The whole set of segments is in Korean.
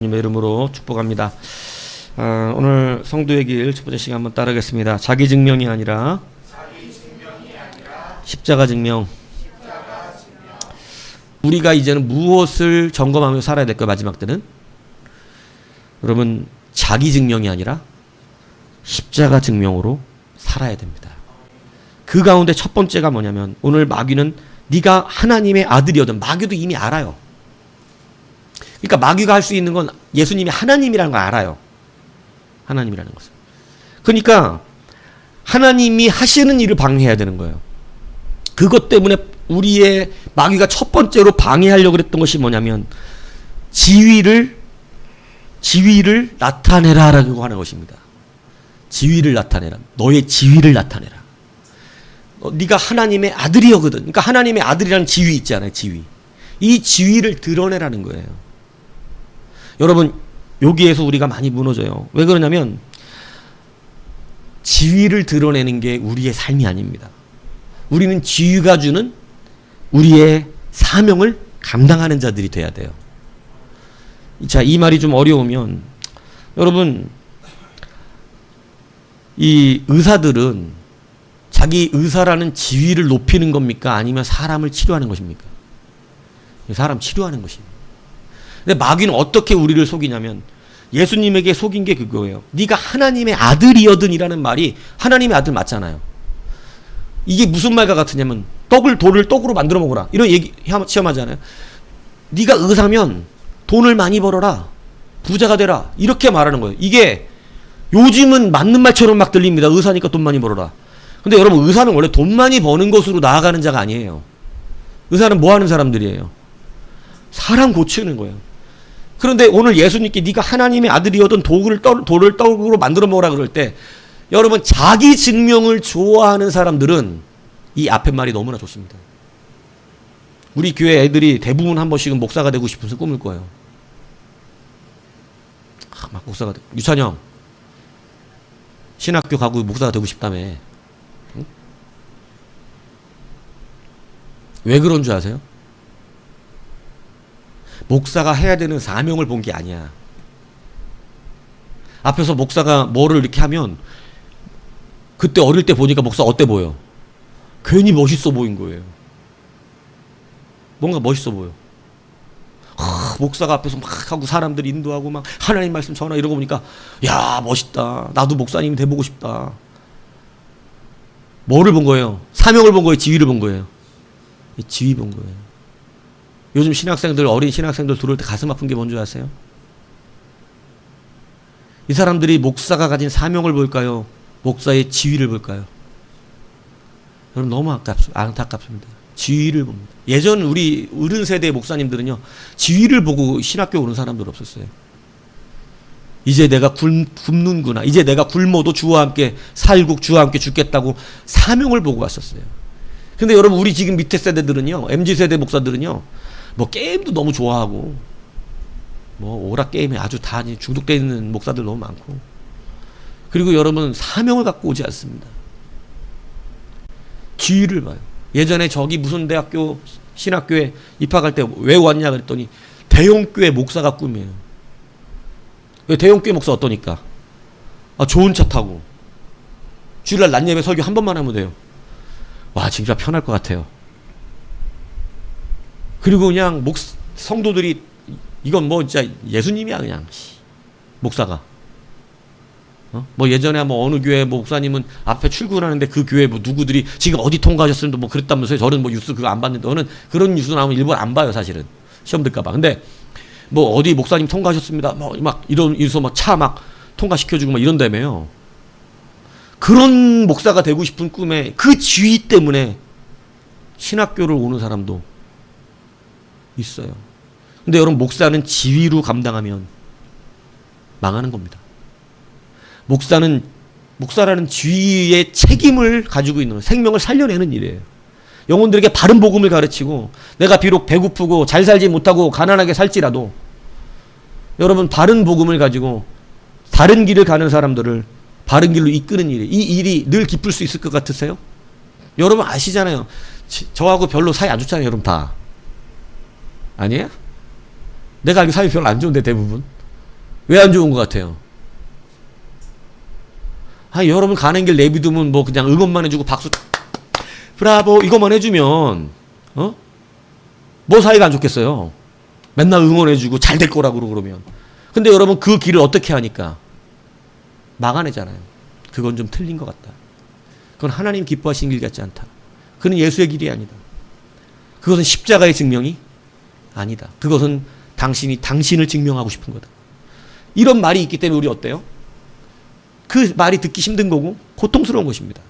주님의 이름으로 축복합니다. 오늘 성도의 길 첫 번째 시간 한번 따르겠습니다. 자기 증명이 아니라 십자가 증명. 우리가 이제는 무엇을 점검하며 살아야 될까요? 마지막 때는 여러분, 자기 증명이 아니라 십자가 증명으로 살아야 됩니다. 그 가운데 첫 번째가 뭐냐면, 오늘 마귀는 네가 하나님의 아들이거든. 마귀도 이미 알아요. 그러니까 마귀가 할 수 있는 건 예수님이 하나님이라는 걸 알아요. 하나님이라는 것을. 그러니까 하나님이 하시는 일을 방해해야 되는 거예요. 그것 때문에 우리의 마귀가 첫 번째로 방해하려고 했던 것이 뭐냐면, 지위를 나타내라라고 하는 것입니다. 지위를 나타내라. 너의 지위를 나타내라. 네가 하나님의 아들이거든. 그러니까 하나님의 아들이라는 지위 있잖아요. 지위. 이 지위를 드러내라는 거예요. 여러분, 여기에서 우리가 많이 무너져요. 왜 그러냐면, 지위를 드러내는 게 우리의 삶이 아닙니다. 우리는 지위가 주는 우리의 사명을 감당하는 자들이 돼야 돼요. 자, 이 말이 좀 어려우면, 여러분, 이 의사들은 자기 의사라는 지위를 높이는 겁니까? 아니면 사람을 치료하는 것입니까? 사람 치료하는 것입니다. 근데 마귀는 어떻게 우리를 속이냐면, 예수님에게 속인 게 그거예요. 네가 하나님의 아들이거든이라는 말이 하나님의 아들 맞잖아요. 이게 무슨 말과 같으냐면, 돌을 떡으로 만들어 먹어라, 이런 얘기 시험하잖아요. 네가 의사면 돈을 많이 벌어라, 부자가 되라, 이렇게 말하는 거예요. 이게 요즘은 맞는 말처럼 막 들립니다. 의사니까 돈 많이 벌어라. 근데 여러분, 의사는 원래 돈 많이 버는 것으로 나아가는 자가 아니에요. 의사는 뭐 하는 사람들이에요? 사람 고치는 거예요. 그런데 오늘 예수님께 네가 하나님의 아들이어든 돌을 떡으로 만들어 먹으라 그럴 때, 여러분, 자기 증명을 좋아하는 사람들은 이 앞에 말이 너무나 좋습니다. 우리 교회 애들이 대부분 한 번씩은 목사가 되고 싶어서 꿈을 꿔요. 막 목사가 되고. 유찬영, 신학교 가고 목사가 되고 싶다며. 응? 왜 그런 줄 아세요? 목사가 해야 되는 사명을 본 게 아니야. 앞에서 목사가 뭐를 이렇게 하면, 그때 어릴 때 보니까 목사 어때 보여? 괜히 멋있어 보인 거예요. 뭔가 멋있어 보여. 목사가 앞에서 막 하고 사람들 인도하고 막 하나님 말씀 전하 이러고 보니까, 야, 멋있다. 나도 목사님 돼보고 싶다. 뭐를 본 거예요? 사명을 본 거예요? 지위를 본 거예요? 지위 본 거예요. 요즘 신학생들, 어린 신학생들 들어올 때 가슴 아픈 게 뭔지 아세요? 이 사람들이 목사가 가진 사명을 볼까요? 목사의 지위를 볼까요? 여러분, 너무 안타깝습니다. 지위를 봅니다. 예전 우리 어른 세대의 목사님들은요, 지위를 보고 신학교 오는 사람들 없었어요. 이제 내가 굶는구나. 이제 내가 굶어도 주와 함께 살고 주와 함께 죽겠다고 사명을 보고 왔었어요. 근데 여러분, 우리 지금 밑에 세대들은요, MZ세대 목사들은요, 뭐 게임도 너무 좋아하고, 뭐 오락 게임에 아주 다 중독되어 있는 목사들 너무 많고, 그리고 여러분, 사명을 갖고 오지 않습니다. 지위를 봐요. 예전에 저기 무슨 대학교 신학교에 입학할 때 왜 왔냐 그랬더니 대형교회 목사가 꿈이에요. 왜? 대형교회 목사 어떠니까? 좋은 차 타고 주일날 낮 예배 설교 한 번만 하면 돼요. 와, 진짜 편할 것 같아요. 그리고 그냥 성도들이, 이건 뭐 진짜 예수님이야 그냥, 목사가. 뭐 예전에 뭐 어느 교회 목사님은 앞에 출근하는데 그 교회 뭐 누구들이 지금 어디 통과하셨습니다 뭐 그랬다면서요. 저는 뭐 뉴스 그거 안 봤는데, 저는 그런 뉴스 나오면 일부러 안 봐요, 사실은. 시험 들까봐. 근데 뭐 어디 목사님 통과하셨습니다 뭐 막 이래서 막 차 막 통과시켜주고 막 이런다며요. 그런 목사가 되고 싶은 꿈에 그 지위 때문에 신학교를 오는 사람도 있어요. 근데 여러분, 목사는 지위로 감당하면 망하는 겁니다. 목사라는 지위의 책임을 가지고 있는, 생명을 살려내는 일이에요. 영혼들에게 바른 복음을 가르치고, 내가 비록 배고프고 잘 살지 못하고 가난하게 살지라도, 여러분, 바른 복음을 가지고 다른 길을 가는 사람들을 바른 길로 이끄는 일이, 이 일이 늘 기쁠 수 있을 것 같으세요? 여러분 아시잖아요. 저하고 별로 사이 안 좋잖아요, 여러분 다. 아니에요? 내가 알기로 사이 별로 안 좋은데, 대부분. 왜 안 좋은 것 같아요? 여러분 가는 길 내비두면 뭐 그냥 응원만 해주고 박수 브라보 이것만 해주면 뭐 사이가 안 좋겠어요? 맨날 응원해주고 잘 될 거라고 그러면. 근데 여러분 그 길을 어떻게 하니까? 막아내잖아요. 그건 좀 틀린 것 같다. 그건 하나님 기뻐하시는 길 같지 않다. 그건 예수의 길이 아니다. 그것은 십자가의 증명이 아니다. 그것은 당신이 당신을 증명하고 싶은 거다. 이런 말이 있기 때문에 우리 어때요? 그 말이 듣기 힘든 거고 고통스러운 것입니다.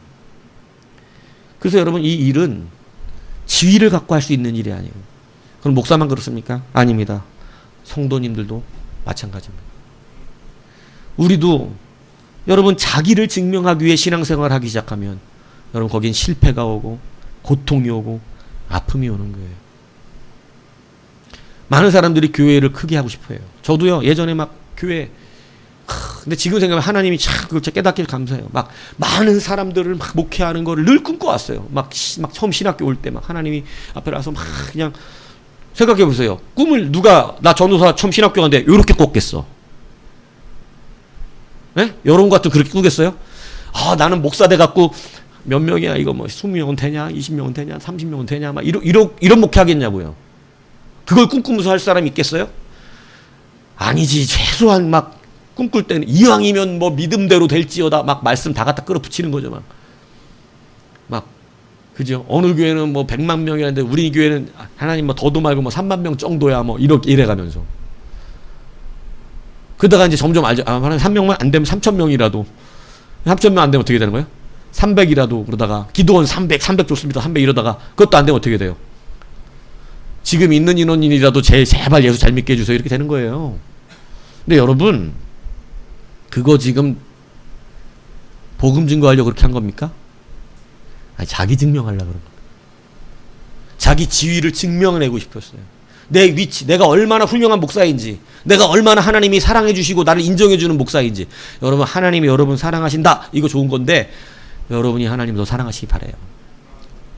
그래서 여러분 이 일은 지위를 갖고 할 수 있는 일이 아니에요. 그럼 목사만 그렇습니까? 아닙니다. 성도님들도 마찬가지입니다. 우리도 여러분 자기를 증명하기 위해 신앙생활을 하기 시작하면 여러분 거긴 실패가 오고 고통이 오고 아픔이 오는 거예요. 많은 사람들이 교회를 크게 하고 싶어요. 저도요 예전에 막 교회 근데 지금 생각하면 하나님이 참 그걸 깨닫길 감사해요. 막 많은 사람들을 막 목회하는 거를 늘 꿈꿔왔어요. 막 처음 신학교 올 때 막 하나님이 앞에 나서 막 그냥 생각해 보세요. 꿈을 누가 나 전도사 처음 신학교 갔는데 이렇게 꿨겠어? 네? 여러분 같은 그렇게 꾸겠어요? 나는 목사 돼 갖고 몇 명이야 이거 뭐 20명은 되냐 20명은 되냐 30명은 되냐 막 이런 목회 하겠냐고요. 그걸 꿈꾸면서 할 사람이 있겠어요? 아니지. 최소한 막 꿈꿀 때는 이왕이면 뭐 믿음대로 될지어다 막 말씀 다 갖다 끌어붙이는 거죠. 막 그죠? 어느 교회는 뭐 100만 명이라는데 우리 교회는 하나님 뭐 더도 말고 뭐 3만 명 정도야 뭐 이래가면서 그러다가 이제 점점 알죠. 하나님 3명만 안 되면 3,000명이라도 3,000명 안 되면 어떻게 되는 거예요? 300이라도 그러다가 기도원 300 좋습니다. 300 이러다가 그것도 안 되면 어떻게 돼요? 지금 있는 인원이라도 제발 예수 잘 믿게 해주세요. 이렇게 되는 거예요. 근데 여러분 그거 지금 복음 증거하려고 그렇게 한 겁니까? 아니, 자기 증명하려고 그런 겁니다. 자기 지위를 증명해내고 싶었어요. 내 위치, 내가 얼마나 훌륭한 목사인지, 내가 얼마나 하나님이 사랑해 주시고 나를 인정해 주는 목사인지. 여러분 하나님이 여러분 사랑하신다. 이거 좋은 건데 여러분이 하나님 더 사랑하시기 바래요.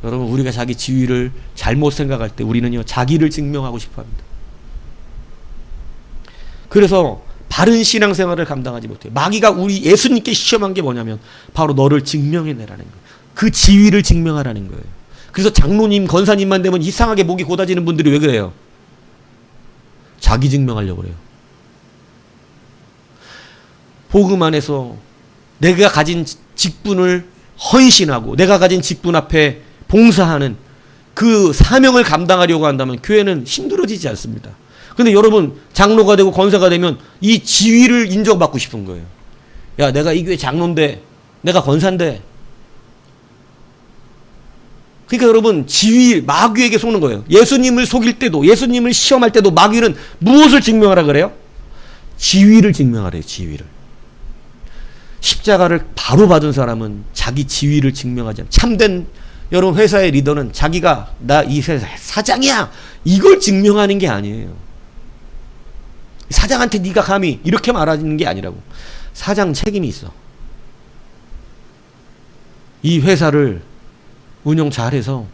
여러분 우리가 자기 지위를 잘못 생각할 때 우리는요 자기를 증명하고 싶어합니다. 그래서 바른 신앙생활을 감당하지 못해요. 마귀가 우리 예수님께 시험한 게 뭐냐면 바로 너를 증명해내라는 거예요. 그 지위를 증명하라는 거예요. 그래서 장로님, 권사님만 되면 이상하게 목이 고다지는 분들이 왜 그래요? 자기 증명하려고 그래요. 복음 안에서 내가 가진 직분을 헌신하고 내가 가진 직분 앞에 봉사하는 그 사명을 감당하려고 한다면 교회는 힘들어지지 않습니다. 근데 여러분 장로가 되고 권사가 되면 이 지위를 인정받고 싶은 거예요. 야 내가 이 교회 장로인데 내가 권사인데. 그러니까 여러분 지위 마귀에게 속는 거예요. 예수님을 속일 때도 예수님을 시험할 때도 마귀는 무엇을 증명하라 그래요? 지위를 증명하래요. 지위를. 십자가를 바로 받은 사람은 자기 지위를 증명하지 않아요. 참된 여러분 회사의 리더는 자기가 나 이 회사 사장이야 이걸 증명하는 게 아니에요. 사장한테 네가 감히 이렇게 말하는 게 아니라고. 사장 책임이 있어. 이 회사를 운영 잘해서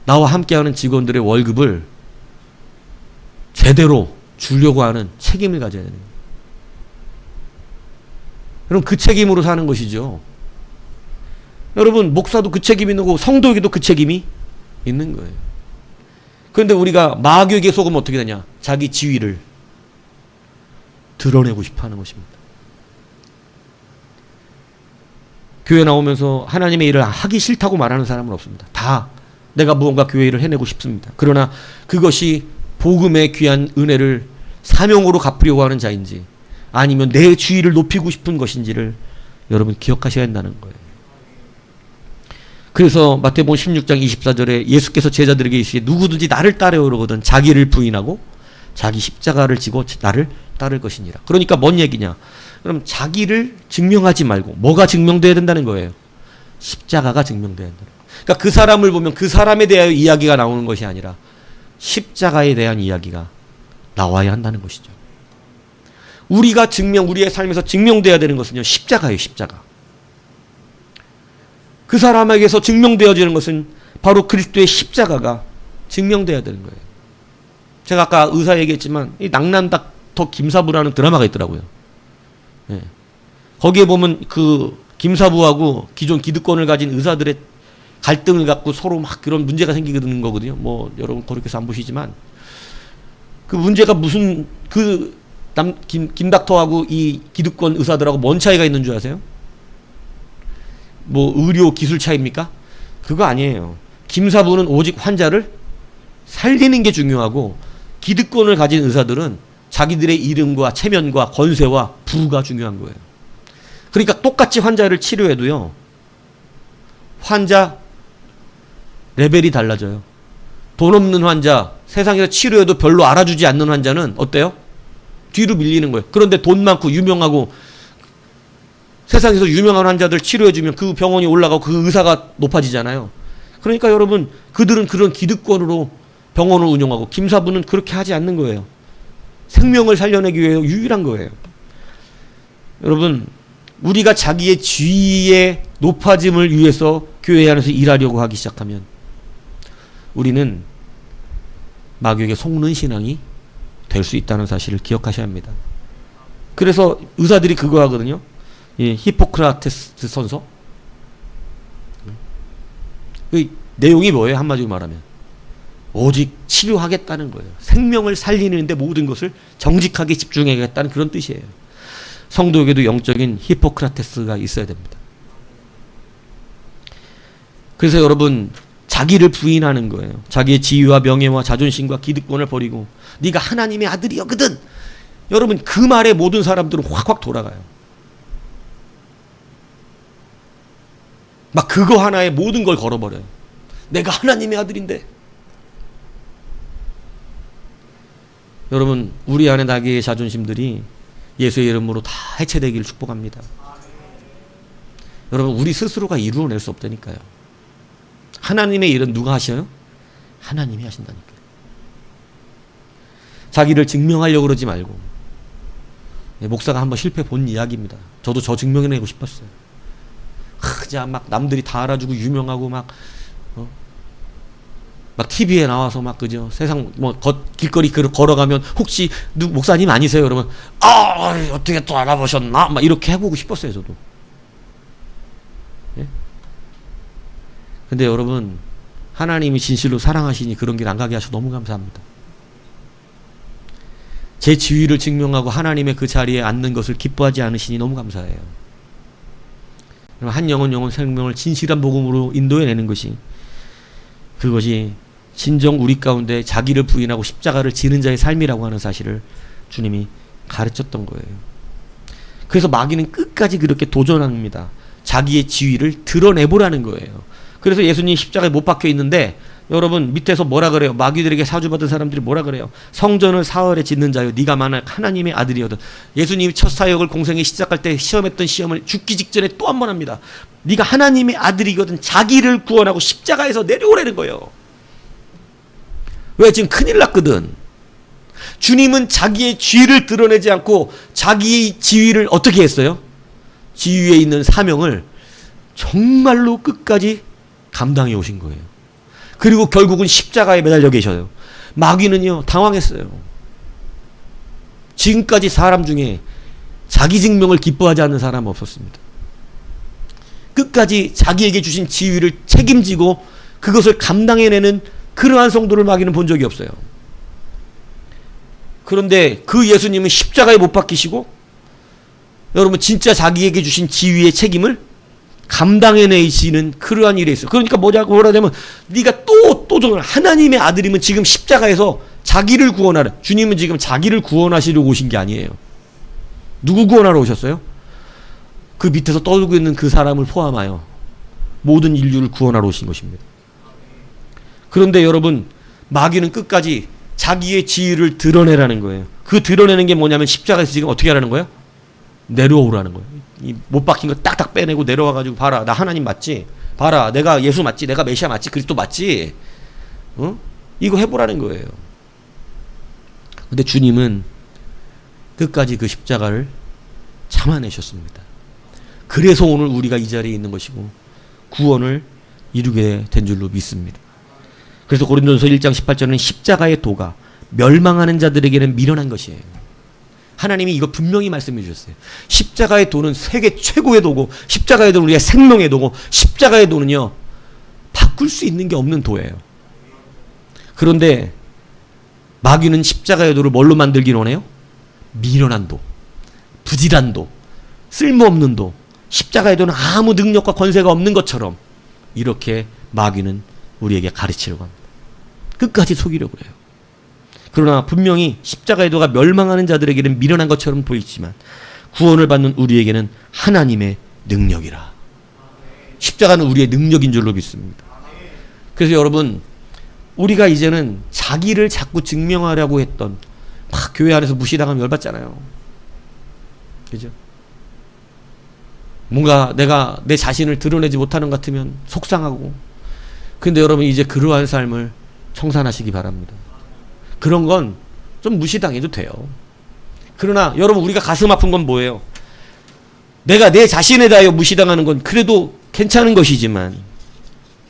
나와 함께하는 직원들의 월급을 제대로 주려고 하는 책임을 가져야 되는 거예요. 여러분 그 책임으로 사는 것이죠. 여러분 목사도 그 책임이 있는 거고 성도에게도 그 책임이 있는 거예요. 그런데 우리가 마귀에게 속으면 어떻게 되냐? 자기 지위를 드러내고 싶어 하는 것입니다. 교회 나오면서 하나님의 일을 하기 싫다고 말하는 사람은 없습니다. 다 내가 무언가 교회 일을 해내고 싶습니다. 그러나 그것이 복음의 귀한 은혜를 사명으로 갚으려고 하는 자인지 아니면 내 지위를 높이고 싶은 것인지를 여러분 기억하셔야 한다는 거예요. 그래서 마태복음 16장 24절에 예수께서 제자들에게 이르시되 누구든지 나를 따르려 그러거든 자기를 부인하고 자기 십자가를 지고 나를 따를 것이니라. 그러니까 뭔 얘기냐? 그럼 자기를 증명하지 말고 뭐가 증명돼야 된다는 거예요? 십자가가 증명돼야 된다는 거예요. 그러니까 그 사람을 보면 그 사람에 대하여 이야기가 나오는 것이 아니라 십자가에 대한 이야기가 나와야 한다는 것이죠. 우리가 우리의 삶에서 증명돼야 되는 것은요, 십자가예요, 십자가. 그 사람에게서 증명되어지는 것은 바로 그리스도의 십자가가 증명돼야 되는 거예요. 제가 아까 의사 얘기했지만 이 낙난닥 닥터 김사부라는 드라마가 있더라고요. 예. 거기에 보면 그 김사부하고 기존 기득권을 가진 의사들의 갈등을 갖고 서로 막 그런 문제가 생기는 거거든요. 뭐 여러분 그렇게 안 보시지만 그 문제가 무슨 김 닥터하고 이 기득권 의사들하고 뭔 차이가 있는 줄 아세요? 뭐 의료 기술 차이입니까? 그거 아니에요. 김사부는 오직 환자를 살리는 게 중요하고 기득권을 가진 의사들은 자기들의 이름과 체면과 권세와 부가 중요한 거예요. 그러니까 똑같이 환자를 치료해도요. 환자 레벨이 달라져요. 돈 없는 환자, 세상에서 치료해도 별로 알아주지 않는 환자는 어때요? 뒤로 밀리는 거예요. 그런데 돈 많고 유명하고 세상에서 유명한 환자들 치료해주면 그 병원이 올라가고 그 의사가 높아지잖아요. 그러니까 여러분 그들은 그런 기득권으로 병원을 운영하고 김사부는 그렇게 하지 않는 거예요. 생명을 살려내기 위해 유일한 거예요. 여러분 우리가 자기의 지위의 높아짐을 위해서 교회 안에서 일하려고 하기 시작하면 우리는 마귀에게 속는 신앙이 될 수 있다는 사실을 기억하셔야 합니다. 그래서 의사들이 그거 하거든요. 예, 히포크라테스 선서. 그 내용이 뭐예요? 한마디로 말하면 오직 치료하겠다는 거예요. 생명을 살리는데 모든 것을 정직하게 집중하겠다는 그런 뜻이에요. 성도에게도 영적인 히포크라테스가 있어야 됩니다. 그래서 여러분 자기를 부인하는 거예요. 자기의 지위와 명예와 자존심과 기득권을 버리고 네가 하나님의 아들이여거든. 여러분 그 말에 모든 사람들은 확확 돌아가요. 막 그거 하나에 모든 걸 걸어버려요. 내가 하나님의 아들인데. 여러분 우리 안에 나귀의 자존심들이 예수의 이름으로 다 해체되기를 축복합니다. 여러분 우리 스스로가 이루어낼 수 없다니까요. 하나님의 일은 누가 하셔요? 하나님이 하신다니까요. 자기를 증명하려고 그러지 말고. 목사가 한번 실패 본 이야기입니다. 저도 저 증명해내고 싶었어요. 그냥 막 남들이 다 알아주고 유명하고 막 TV에 나와서 막 그죠 세상 뭐 길거리 걸어가면 혹시 목사님 아니세요? 그러면 어떻게 또 알아보셨나? 막 이렇게 해보고 싶었어요 저도. 예? 근데 여러분 하나님이 진실로 사랑하시니 그런 길 안 가게 하셔서 너무 감사합니다. 제 지위를 증명하고 하나님의 그 자리에 앉는 것을 기뻐하지 않으시니 너무 감사해요. 한 영혼 생명을 진실한 복음으로 인도해내는 것이 그것이 진정 우리 가운데 자기를 부인하고 십자가를 지는 자의 삶이라고 하는 사실을 주님이 가르쳤던 거예요. 그래서 마귀는 끝까지 그렇게 도전합니다. 자기의 지위를 드러내보라는 거예요. 그래서 예수님이 십자가에 못 박혀 있는데 여러분 밑에서 뭐라 그래요? 마귀들에게 사주받은 사람들이 뭐라 그래요? 성전을 사흘에 짓는 자요 네가 만약 하나님의 아들이거든. 예수님이 첫 사역을 공생에 시작할 때 시험했던 시험을 죽기 직전에 또 한 번 합니다. 네가 하나님의 아들이거든. 자기를 구원하고 십자가에서 내려오라는 거예요. 왜? 지금 큰일 났거든. 주님은 자기의 지위를 드러내지 않고 자기의 지위를 어떻게 했어요? 지위에 있는 사명을 정말로 끝까지 감당해 오신 거예요. 그리고 결국은 십자가에 매달려 계셔요. 마귀는요 당황했어요. 지금까지 사람 중에 자기 증명을 기뻐하지 않는 사람은 없었습니다. 끝까지 자기에게 주신 지위를 책임지고 그것을 감당해내는 그러한 성도를 마귀는 본 적이 없어요. 그런데 그 예수님은 십자가에 못 박히시고 여러분 진짜 자기에게 주신 지위의 책임을 감당해내시는 그러한 일에 있어요. 그러니까 뭐라냐면 네가 또 정말 하나님의 아들이면 지금 십자가에서 자기를 구원하라. 주님은 지금 자기를 구원하시려고 오신 게 아니에요. 누구 구원하러 오셨어요? 그 밑에서 떠들고 있는 그 사람을 포함하여 모든 인류를 구원하러 오신 것입니다. 그런데 여러분 마귀는 끝까지 자기의 지위를 드러내라는 거예요. 그 드러내는 게 뭐냐면 십자가에서 지금 어떻게 하라는 거예요? 내려오라는 거예요. 이 못 박힌 거 딱딱 빼내고 내려와가지고 봐라 나 하나님 맞지? 봐라 내가 예수 맞지? 내가 메시아 맞지? 그리스도 맞지? 이거 해보라는 거예요. 근데 주님은 끝까지 그 십자가를 참아내셨습니다. 그래서 오늘 우리가 이 자리에 있는 것이고 구원을 이루게 된 줄로 믿습니다. 그래서 고린도전서 1장 18절은 십자가의 도가 멸망하는 자들에게는 미련한 것이에요. 하나님이 이거 분명히 말씀해 주셨어요. 십자가의 도는 세계 최고의 도고, 십자가의 도는 우리의 생명의 도고, 십자가의 도는요 바꿀 수 있는 게 없는 도예요. 그런데 마귀는 십자가의 도를 뭘로 만들긴 원해요? 미련한 도, 부질한 도, 쓸모없는 도, 십자가의 도는 아무 능력과 권세가 없는 것처럼 이렇게 마귀는 우리에게 가르치려고 합니다. 끝까지 속이려고 해요. 그러나 분명히 십자가의 도가 멸망하는 자들에게는 미련한 것처럼 보이지만 구원을 받는 우리에게는 하나님의 능력이라. 십자가는 우리의 능력인 줄로 믿습니다. 그래서 여러분, 우리가 이제는 자기를 자꾸 증명하려고 했던, 막 교회 안에서 무시당하면 열받잖아요. 그죠? 뭔가 내가 내 자신을 드러내지 못하는 것 같으면 속상하고. 근데 여러분, 이제 그러한 삶을 청산하시기 바랍니다. 그런 건 좀 무시당해도 돼요. 그러나 여러분, 우리가 가슴 아픈 건 뭐예요? 내가 내 자신에 대하여 무시당하는 건 그래도 괜찮은 것이지만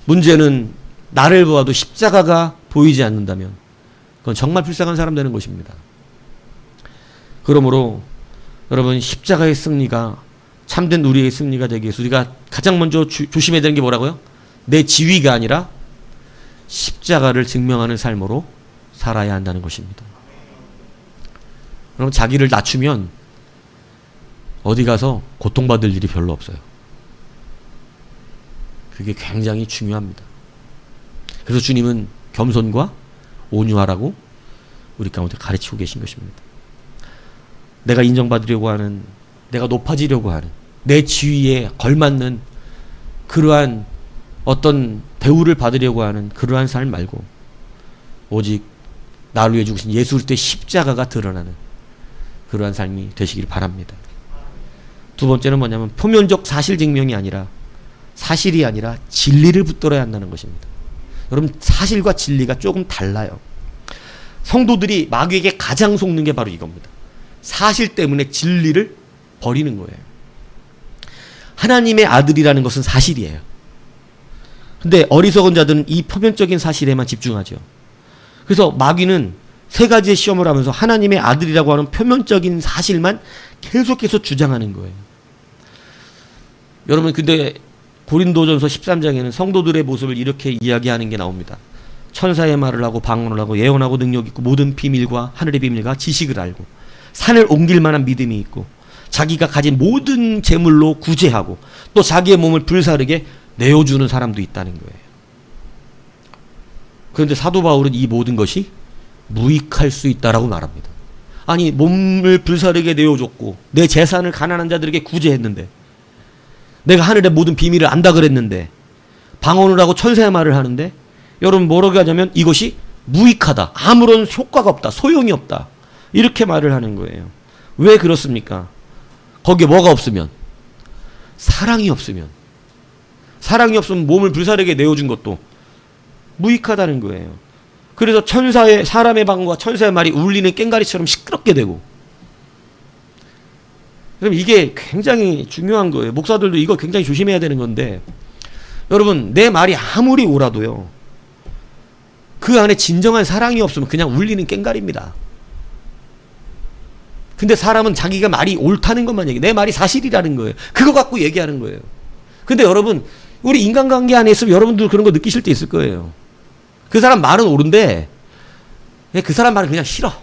문제는 나를 보아도 십자가가 보이지 않는다면 그건 정말 불쌍한 사람 되는 것입니다. 그러므로 여러분, 십자가의 승리가 참된 우리의 승리가 되기 위해서 우리가 가장 먼저 조심해야 되는 게 뭐라고요? 내 지위가 아니라 십자가를 증명하는 삶으로 살아야 한다는 것입니다. 여러분, 자기를 낮추면 어디 가서 고통받을 일이 별로 없어요. 그게 굉장히 중요합니다. 그래서 주님은 겸손과 온유하라고 우리 가운데 가르치고 계신 것입니다. 내가 인정받으려고 하는, 내가 높아지려고 하는, 내 지위에 걸맞는 그러한 어떤 대우를 받으려고 하는 그러한 삶 말고 오직 나를 위해 죽으신 예수 그리스도의 십자가가 드러나는 그러한 삶이 되시길 바랍니다. 두 번째는 뭐냐면 표면적 사실 증명이 아니라, 사실이 아니라 진리를 붙들어야 한다는 것입니다. 여러분, 사실과 진리가 조금 달라요. 성도들이 마귀에게 가장 속는 게 바로 이겁니다. 사실 때문에 진리를 버리는 거예요. 하나님의 아들이라는 것은 사실이에요. 근데 어리석은 자들은 이 표면적인 사실에만 집중하죠. 그래서 마귀는 세 가지의 시험을 하면서 하나님의 아들이라고 하는 표면적인 사실만 계속해서 주장하는 거예요. 여러분, 근데 고린도전서 13장에는 성도들의 모습을 이렇게 이야기하는 게 나옵니다. 천사의 말을 하고 방언을 하고 예언하고 능력 있고 모든 비밀과 하늘의 비밀과 지식을 알고 산을 옮길 만한 믿음이 있고 자기가 가진 모든 재물로 구제하고 또 자기의 몸을 불사르게 내어주는 사람도 있다는 거예요. 그런데 사도 바울은 이 모든 것이 무익할 수 있다라고 말합니다. 아니, 몸을 불사르게 내어줬고 내 재산을 가난한 자들에게 구제했는데, 내가 하늘의 모든 비밀을 안다 그랬는데, 방언을 하고 천사의 말을 하는데, 여러분 뭐라고 하냐면 이것이 무익하다, 아무런 효과가 없다, 소용이 없다, 이렇게 말을 하는 거예요. 왜 그렇습니까? 거기에 뭐가 없으면? 사랑이 없으면. 사랑이 없으면 몸을 불사르게 내어준 것도 무익하다는 거예요. 그래서 사람의 방언과 천사의 말이 울리는 꽹과리처럼 시끄럽게 되고. 그럼 이게 굉장히 중요한 거예요. 목사들도 이거 굉장히 조심해야 되는 건데, 여러분, 내 말이 아무리 옳아도요, 그 안에 진정한 사랑이 없으면 그냥 울리는 꽹과리입니다. 근데 사람은 자기가 말이 옳다는 것만 얘기해. 내 말이 사실이라는 거예요. 그거 갖고 얘기하는 거예요. 근데 여러분, 우리 인간관계 안에 있으면 여러분들 그런 거 느끼실 때 있을 거예요. 그 사람 말은 옳은데 그 사람 말은 그냥 싫어.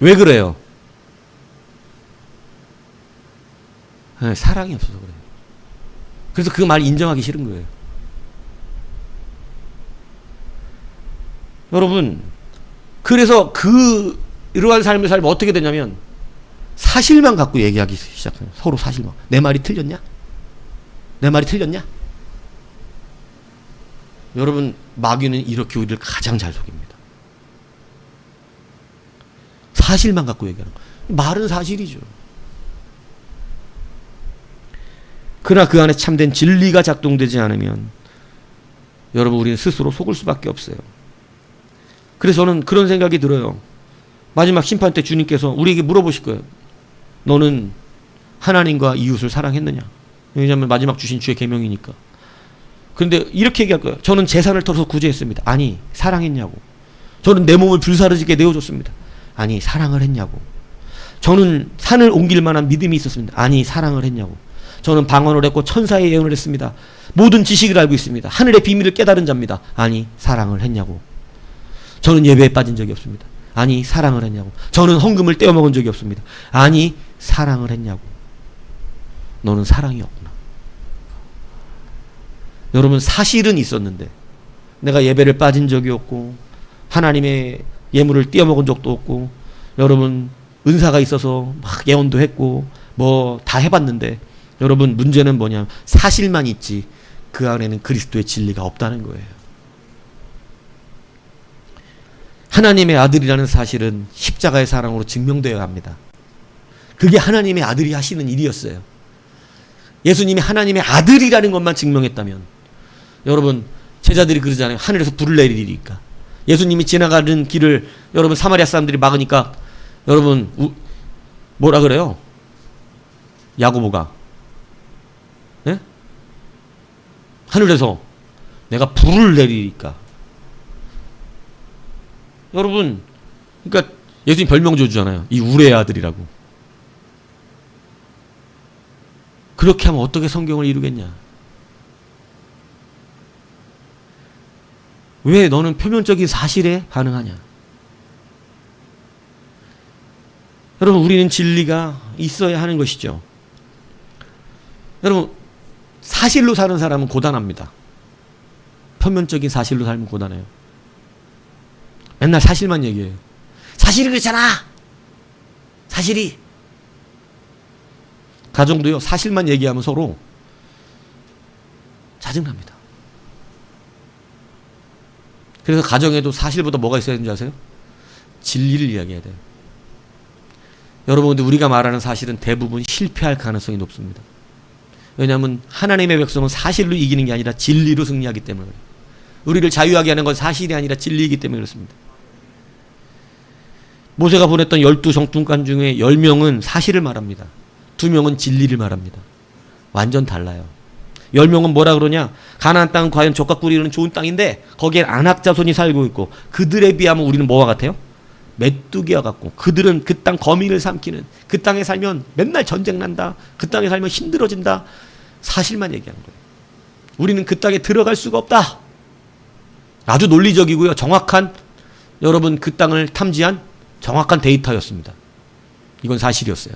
왜 그래요? 사랑이 없어서 그래요. 그래서 그 말 인정하기 싫은 거예요. 여러분, 그래서 이러한 삶을 살면 어떻게 되냐면 사실만 갖고 얘기하기 시작해요. 서로 사실만. 내 말이 틀렸냐? 내 말이 틀렸냐? 여러분, 마귀는 이렇게 우리를 가장 잘 속입니다. 사실만 갖고 얘기하는 거예요. 말은 사실이죠. 그러나 그 안에 참된 진리가 작동되지 않으면 여러분, 우리는 스스로 속을 수밖에 없어요. 그래서 저는 그런 생각이 들어요. 마지막 심판 때 주님께서 우리에게 물어보실 거예요. 너는 하나님과 이웃을 사랑했느냐? 왜냐하면 마지막 주신 주의 계명이니까. 그런데 이렇게 얘기할 거예요. 저는 재산을 털어서 구제했습니다. 아니, 사랑했냐고. 저는 내 몸을 불사르게 내어줬습니다. 아니, 사랑을 했냐고. 저는 산을 옮길 만한 믿음이 있었습니다. 아니, 사랑을 했냐고. 저는 방언을 했고 천사의 예언을 했습니다. 모든 지식을 알고 있습니다. 하늘의 비밀을 깨달은 자입니다. 아니, 사랑을 했냐고. 저는 예배에 빠진 적이 없습니다. 아니, 사랑을 했냐고. 저는 헌금을 떼어먹은 적이 없습니다. 아니, 사랑을 했냐고. 너는 사랑이 없구나. 여러분, 사실은 있었는데 내가 예배를 빠진 적이 없고 하나님의 예물을 떼어먹은 적도 없고, 여러분 은사가 있어서 막 예언도 했고 뭐 다 해봤는데, 여러분 문제는 뭐냐면 사실만 있지 그 안에는 그리스도의 진리가 없다는 거예요. 하나님의 아들이라는 사실은 십자가의 사랑으로 증명되어야 합니다. 그게 하나님의 아들이 하시는 일이었어요. 예수님이 하나님의 아들이라는 것만 증명했다면, 여러분 제자들이 그러잖아요. 하늘에서 불을 내리리까. 예수님이 지나가는 길을 여러분 사마리아 사람들이 막으니까 여러분 뭐라 그래요? 야고보가 예? 하늘에서 내가 불을 내리리까. 여러분, 그러니까 예수님 별명 줘주잖아요. 이 우레의 아들이라고. 그렇게 하면 어떻게 성경을 이루겠냐? 왜 너는 표면적인 사실에 반응하냐? 여러분, 우리는 진리가 있어야 하는 것이죠. 여러분, 사실로 사는 사람은 고단합니다. 표면적인 사실로 살면 고단해요. 맨날 사실만 얘기해요. 사실이 그렇잖아. 사실이. 가정도요, 사실만 얘기하면 서로 짜증납니다. 그래서 가정에도 사실보다 뭐가 있어야 되는지 아세요? 진리를 이야기해야 돼요. 여러분, 근데 우리가 말하는 사실은 대부분 실패할 가능성이 높습니다. 왜냐하면 하나님의 백성은 사실로 이기는 게 아니라 진리로 승리하기 때문에 그래요. 우리를 자유하게 하는 건 사실이 아니라 진리이기 때문에 그렇습니다. 모세가 보냈던 12 정통관 중에 10명은 사실을 말합니다. 2명은 진리를 말합니다. 완전 달라요. 10명은 뭐라 그러냐? 가나안 땅은 과연 젖과 꿀이 흐르는 좋은 땅인데 거기에 안악 자손이 살고 있고, 그들에 비하면 우리는 뭐와 같아요? 메뚜기와 같고, 그들은 그 땅 거민을 삼키는, 그 땅에 살면 맨날 전쟁 난다, 그 땅에 살면 힘들어진다. 사실만 얘기하는 거예요. 우리는 그 땅에 들어갈 수가 없다. 아주 논리적이고요, 정확한, 여러분 그 땅을 탐지한 정확한 데이터였습니다. 이건 사실이었어요.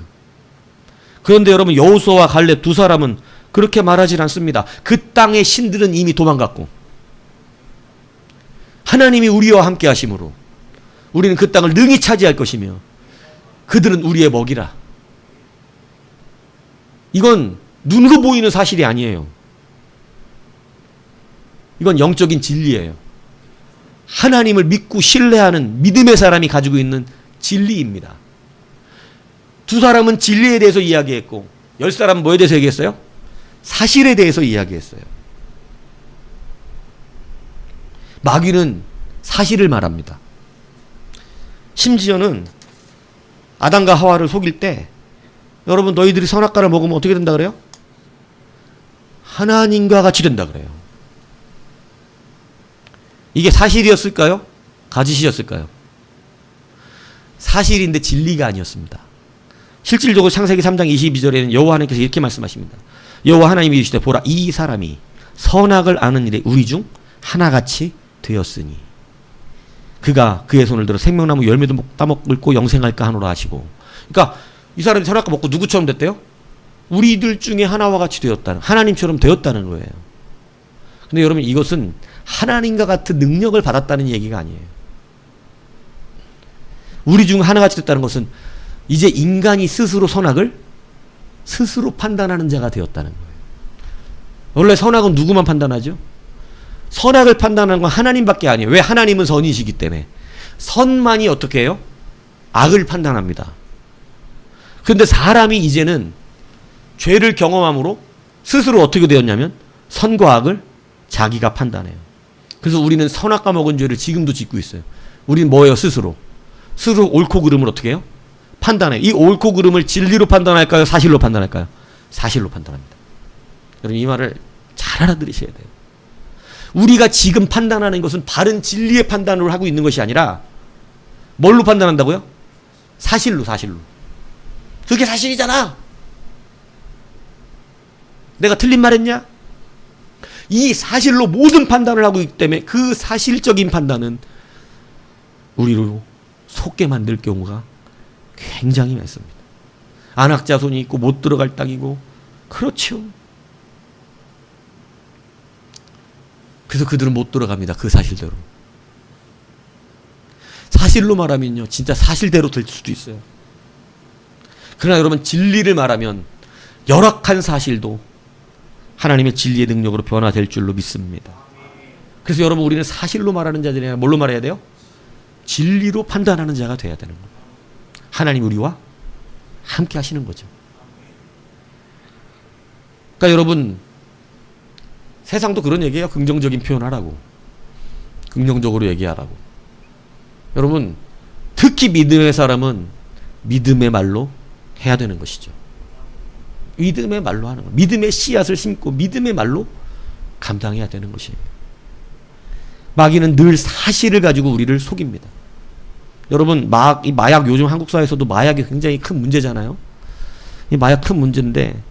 그런데 여러분, 여호수아와 갈렙 두 사람은 그렇게 말하지 않습니다. 그 땅의 신들은 이미 도망갔고 하나님이 우리와 함께 하심으로 우리는 그 땅을 능히 차지할 것이며 그들은 우리의 먹이라. 이건 눈으로 보이는 사실이 아니에요. 이건 영적인 진리예요. 하나님을 믿고 신뢰하는 믿음의 사람이 가지고 있는 진리입니다. 두 사람은 진리에 대해서 이야기했고 10사람은 뭐에 대해서 얘기했어요? 사실에 대해서 이야기했어요. 마귀는 사실을 말합니다. 심지어는 아담과 하와를 속일 때, 여러분 너희들이 선악과를 먹으면 어떻게 된다 그래요? 하나님과 같이 된다 그래요. 이게 사실이었을까요? 가짓이었을까요? 사실인데 진리가 아니었습니다. 실질적으로 창세기 3장 22절에는 여호와 하나님께서 이렇게 말씀하십니다. 여호와 하나님이 이르시되 보라, 이 사람이 선악을 아는 일에 우리 중 하나같이 되었으니 그가 그의 손을 들어 생명나무 열매도 따먹고 영생할까 하노라 하시고. 그러니까 이 사람이 선악과 먹고 누구처럼 됐대요? 우리들 중에 하나와 같이 되었다는, 하나님처럼 되었다는 거예요. 근데 여러분, 이것은 하나님과 같은 능력을 받았다는 얘기가 아니에요. 우리 중 하나같이 됐다는 것은 이제 인간이 스스로 선악을 스스로 판단하는 자가 되었다는 거예요. 원래 선악은 누구만 판단하죠? 선악을 판단하는 건 하나님밖에 아니에요. 왜? 하나님은 선이시기 때문에. 선만이 어떻게 해요? 악을 판단합니다. 그런데 사람이 이제는 죄를 경험함으로 스스로 어떻게 되었냐면 선과 악을 자기가 판단해요. 그래서 우리는 선악과 먹은 죄를 지금도 짓고 있어요. 우리는 뭐예요? 스스로 옳고 그름을 어떻게 해요? 판단해요. 이 옳고 그름을 진리로 판단할까요? 사실로 판단할까요? 사실로 판단합니다. 여러분, 이 말을 잘 알아들으셔야 돼요. 우리가 지금 판단하는 것은 바른 진리의 판단을 하고 있는 것이 아니라 뭘로 판단한다고요? 사실로. 그게 사실이잖아. 내가 틀린 말 했냐? 이 사실로 모든 판단을 하고 있기 때문에 그 사실적인 판단은 우리로 속게 만들 경우가 굉장히 많습니다. 안악자손이 있고 못 들어갈 땅이고, 그렇죠. 그래서 그들은 못 들어갑니다. 그 사실대로. 사실로 말하면요, 진짜 사실대로 될 수도 있어요. 그러나 여러분, 진리를 말하면 열악한 사실도 하나님의 진리의 능력으로 변화될 줄로 믿습니다. 그래서 여러분, 우리는 사실로 말하는 자들이 아니라 뭘로 말해야 돼요? 진리로 판단하는 자가 돼야 되는 거예요. 하나님 우리와 함께 하시는 거죠. 그러니까 여러분, 세상도 그런 얘기예요. 긍정적인 표현하라고. 긍정적으로 얘기하라고. 여러분, 특히 믿음의 사람은 믿음의 말로 해야 되는 것이죠. 믿음의 말로 하는 거예요. 믿음의 씨앗을 심고 믿음의 말로 감당해야 되는 것이에요. 마귀는 늘 사실을 가지고 우리를 속입니다. 여러분, 이 마약, 요즘 한국 사회에서도 마약이 굉장히 큰 문제잖아요. 이 마약 큰 문제인데,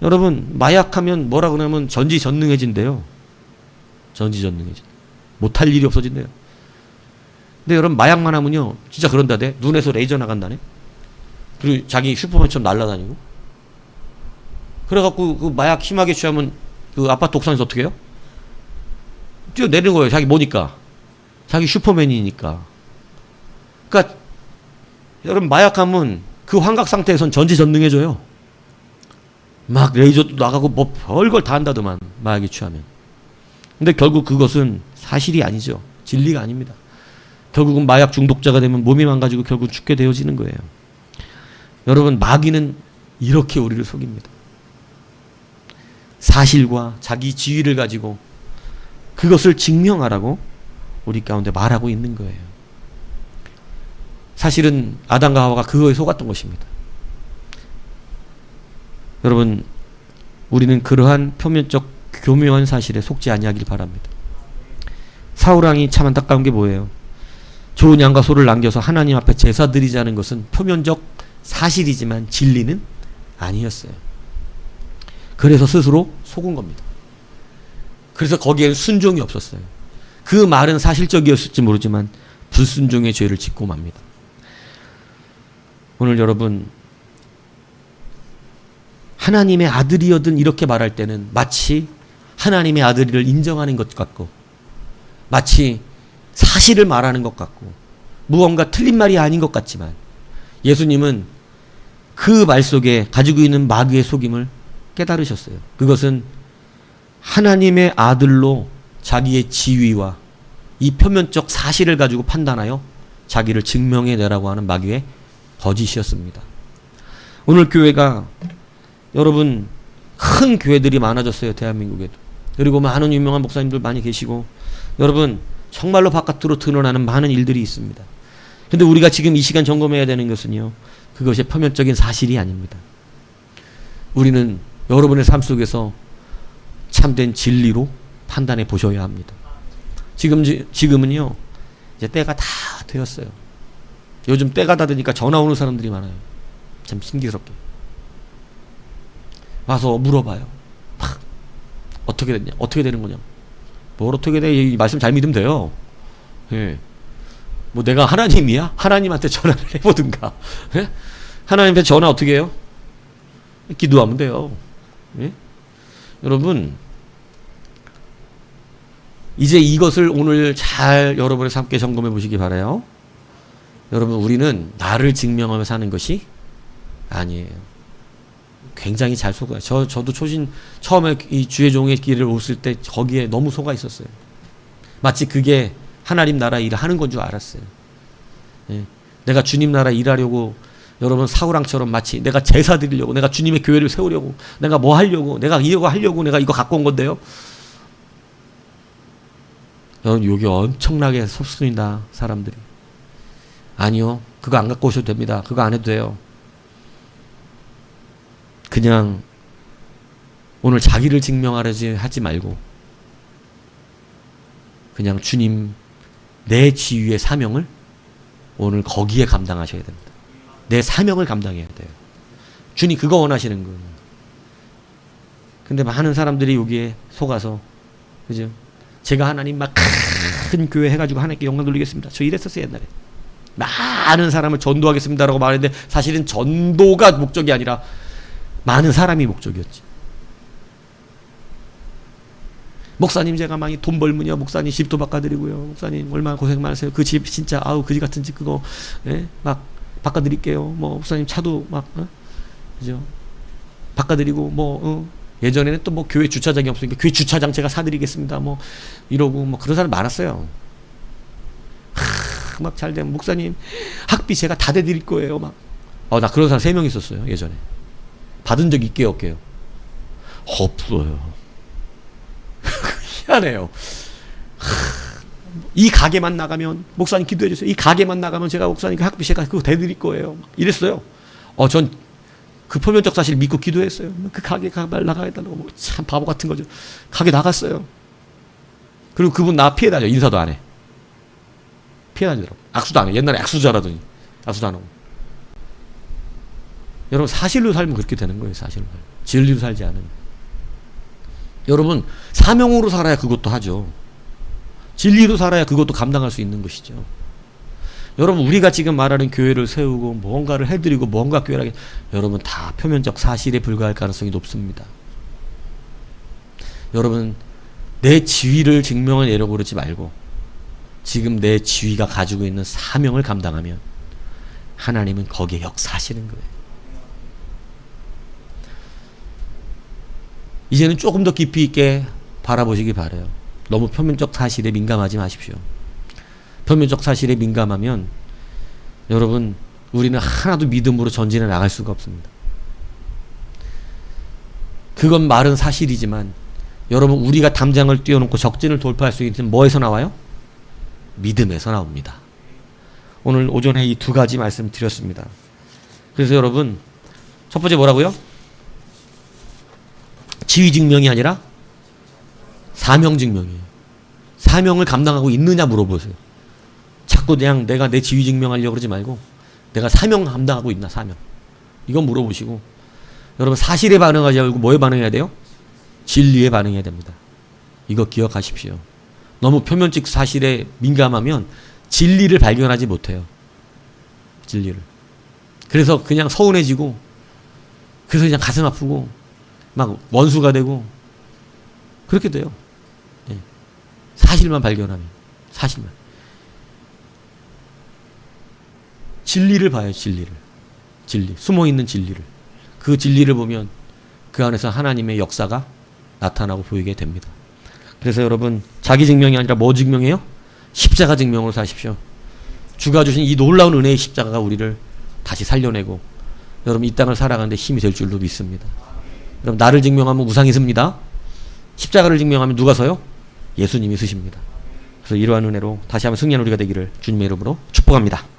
여러분, 마약하면 뭐라 그러냐면 전지전능해진대요. 전지전능해진. 못할 일이 없어진대요. 근데 여러분, 마약만 하면요, 진짜 그런다대. 눈에서 레이저 나간다네. 그리고 자기 슈퍼맨처럼 날아다니고. 그래갖고 그 마약 심하게 취하면 그 아파트 옥상에서 어떻게 해요? 뛰어내리는 거예요. 자기 뭐니까? 자기 슈퍼맨이니까. 그러니까 여러분, 마약하면 그 환각 상태에선 전지전능해져요. 막 레이저도 나가고 뭐 별걸 다 한다더만, 마약에 취하면. 근데 결국 그것은 사실이 아니죠. 진리가 아닙니다. 결국은 마약 중독자가 되면 몸이 망가지고 결국 죽게 되어지는 거예요. 여러분, 마귀는 이렇게 우리를 속입니다. 사실과 자기 지위를 가지고 그것을 증명하라고 우리 가운데 말하고 있는 거예요. 사실은 아담과 하와가 그거에 속았던 것입니다. 여러분, 우리는 그러한 표면적 교묘한 사실에 속지 아니하길 바랍니다. 사울왕이 참 안타까운 게 뭐예요? 좋은 양과 소를 남겨서 하나님 앞에 제사 드리자는 것은 표면적 사실이지만 진리는 아니었어요. 그래서 스스로 속은 겁니다. 그래서 거기에는 순종이 없었어요. 그 말은 사실적이었을지 모르지만 불순종의 죄를 짓고 맙니다. 오늘 여러분, 하나님의 아들이어든 이렇게 말할 때는 마치 하나님의 아들을 인정하는 것 같고, 마치 사실을 말하는 것 같고, 무언가 틀린 말이 아닌 것 같지만, 예수님은 그 말 속에 가지고 있는 마귀의 속임을 깨달으셨어요. 그것은 하나님의 아들로 자기의 지위와 이 표면적 사실을 가지고 판단하여 자기를 증명해내라고 하는 마귀의 거짓이었습니다. 오늘 교회가 여러분, 큰 교회들이 많아졌어요. 대한민국에도. 그리고 많은 유명한 목사님들 많이 계시고, 여러분, 정말로 바깥으로 드러나는 많은 일들이 있습니다. 근데 우리가 지금 이 시간 점검해야 되는 것은요, 그것이 표면적인 사실이 아닙니다. 우리는 여러분의 삶 속에서 참된 진리로 판단해 보셔야 합니다. 지금은요, 이제 때가 다 되었어요. 요즘 때가 다 되니까 전화 오는 사람들이 많아요. 참 신기스럽게. 와서 물어봐요. 막 어떻게 됐냐? 어떻게 되는 거냐? 뭘 어떻게 돼? 이 말씀 잘 믿으면 돼요. 예. 뭐 내가 하나님이야? 하나님한테 전화를 해보든가. 예? 하나님한테 전화 어떻게 해요? 기도하면 돼요. 예? 여러분, 이제 이것을 오늘 잘 여러분의 함께 점검해 보시기 바라요. 여러분, 우리는 나를 증명하며 사는 것이 아니에요. 굉장히 잘 속아요. 저도 처음에 이 주의 종의 길을 오실 때 거기에 너무 속아 있었어요. 마치 그게 하나님 나라 일을 하는 건 줄 알았어요. 예. 내가 주님 나라 일하려고, 여러분, 사울왕처럼 마치 내가 제사 드리려고, 내가 주님의 교회를 세우려고, 내가 뭐 하려고, 내가 이거 하려고 내가 이거 갖고 온 건데요. 여러분, 여기 엄청나게 섭습니다, 사람들이. 아니요, 그거 안 갖고 오셔도 됩니다. 그거 안 해도 돼요. 그냥 오늘 자기를 증명하려지 하지 말고, 그냥 주님, 내 지위의 사명을 오늘 거기에 감당하셔야 됩니다. 내 사명을 감당해야 돼요. 주님 그거 원하시는 거예요. 근데 많은 사람들이 여기에 속아서, 그죠? 제가 하나님 막 큰 교회 해가지고 하나님께 영광 돌리겠습니다. 저 이랬었어요, 옛날에. 많은 사람을 전도하겠습니다라고 말했는데 사실은 전도가 목적이 아니라 많은 사람이 목적이었지. 목사님 제가 많이 돈 벌면요, 목사님 집도 바꿔드리고요, 목사님 얼마나 고생 많으세요. 그 집 진짜 아우 그지 같은 집 그거 막 바꿔드릴게요. 뭐 목사님 차도 막 그죠? 바꿔드리고 뭐 예전에는 또 뭐 교회 주차장이 없으니까 교회 주차장 제가 사드리겠습니다. 뭐 이러고 뭐 그런 사람 많았어요. 막 잘 되면 목사님 학비 제가 다 대드릴 거예요. 막 나 그런 사람 3명 있었어요 예전에. 받은 적 있게요 없게요? 없어요. 희한해요. 이 가게만 나가면 목사님 기도해 주세요. 이 가게만 나가면 제가 목사님 그 학비 제가 그거 대드릴 거예요. 막 이랬어요. 전 그 표면적 사실 믿고 기도했어요. 그 가게 나가야겠다고. 뭐 참 바보 같은 거죠. 가게 나갔어요. 그리고 그분 나 피해 다녀. 인사도 안 해. 피해 다니더라고. 악수도 안 해. 옛날에 악수 잘하더니 악수도 안 하고. 여러분 사실로 살면 그렇게 되는 거예요. 사실로 살면. 진리로 살지 않으면. 여러분 사명으로 살아야 그것도 하죠. 진리로 살아야 그것도 감당할 수 있는 것이죠. 여러분 우리가 지금 말하는 교회를 세우고 뭔가를 해드리고 뭔가 교회를 하게, 여러분 다 표면적 사실에 불과할 가능성이 높습니다. 여러분 내 지위를 증명하려고 그러지 말고 지금 내 지위가 가지고 있는 사명을 감당하면 하나님은 거기에 역사하시는 거예요. 이제는 조금 더 깊이 있게 바라보시기 바라요. 너무 표면적 사실에 민감하지 마십시오. 표면적 사실에 민감하면 여러분 우리는 하나도 믿음으로 전진해 나갈 수가 없습니다. 그건 말은 사실이지만 여러분 우리가 담장을 띄워놓고 적진을 돌파할 수 있는 뭐에서 나와요? 믿음에서 나옵니다. 오늘 오전에 이 2가지 말씀 드렸습니다. 그래서 여러분 첫 번째 뭐라고요? 지위 증명이 아니라 사명 증명이에요. 사명을 감당하고 있느냐 물어보세요. 자꾸 그냥 내가 내 지위 증명하려고 그러지 말고 내가 사명 감당하고 있나, 사명. 이건 물어보시고 여러분 사실에 반응하지 말고 뭐에 반응해야 돼요? 진리에 반응해야 됩니다. 이거 기억하십시오. 너무 표면적 사실에 민감하면 진리를 발견하지 못해요. 진리를. 그래서 그냥 서운해지고 그래서 그냥 가슴 아프고 막 원수가 되고 그렇게 돼요. 네. 사실만 발견하면. 사실만. 진리를 봐요. 진리를. 진리. 숨어있는 진리를. 그 진리를 보면 그 안에서 하나님의 역사가 나타나고 보이게 됩니다. 그래서 여러분 자기 증명이 아니라 뭐 증명해요? 십자가 증명으로 사십시오. 주가 주신 이 놀라운 은혜의 십자가가 우리를 다시 살려내고 여러분 이 땅을 살아가는데 힘이 될 줄로 믿습니다. 여러분 나를 증명하면 우상이 섭니다. 십자가를 증명하면 누가 서요? 예수님이 서십니다. 그래서 이러한 은혜로 다시 한번 승리하는 우리가 되기를 주님의 이름으로 축복합니다.